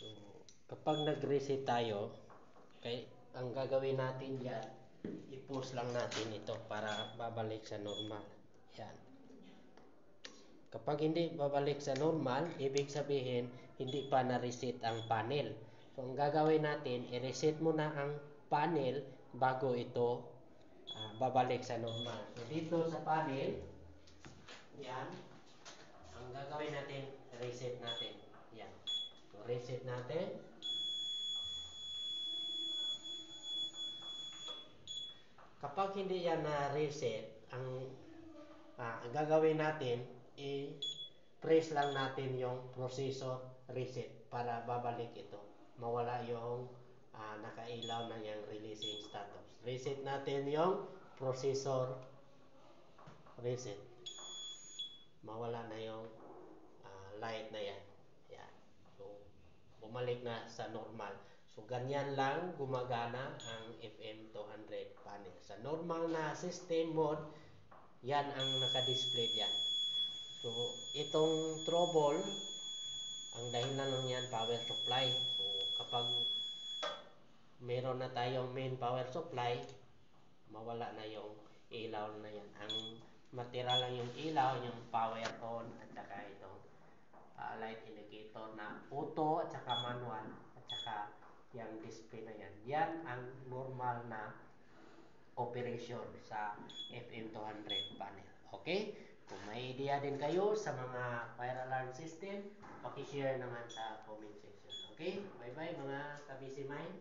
So, kapag nag-reset tayo, ang gagawin natin dyan, i-pause lang natin ito para babalik sa normal. Yan. Kapag hindi babalik sa normal, ibig sabihin, hindi pa na-reset ang panel. So, ang gagawin natin, i-reset muna ang panel bago ito babalik sa normal. So, dito sa panel, yan, ang gagawin natin, reset natin. Yan. So, reset natin. Kapag hindi yan na-reset, ang gagawin natin, i-press lang natin yung processor reset para babalik ito. Mawala yung nakailaw na yung releasing status. Reset natin yung processor reset. Mawala na yung light na yan. Yan. So, bumalik na sa normal. So, ganyan lang gumagana ang FM200 panel. Sa normal na system mode, yan ang naka-display yan. So, itong trouble, ang dahilan lang yan, power supply. So, kapag meron na tayong main power supply, mawala na yung ilaw na yan. Ang matira lang yung ilaw, yung power on, at saka itong light indicator na auto, at saka manual, at saka yung display na yan. Yan ang normal na operation sa FM200 panel. Okay? Kung may idea din kayo sa mga fire alarm system, pakishare naman sa comment section. Okay? Bye-bye mga kabisi mind.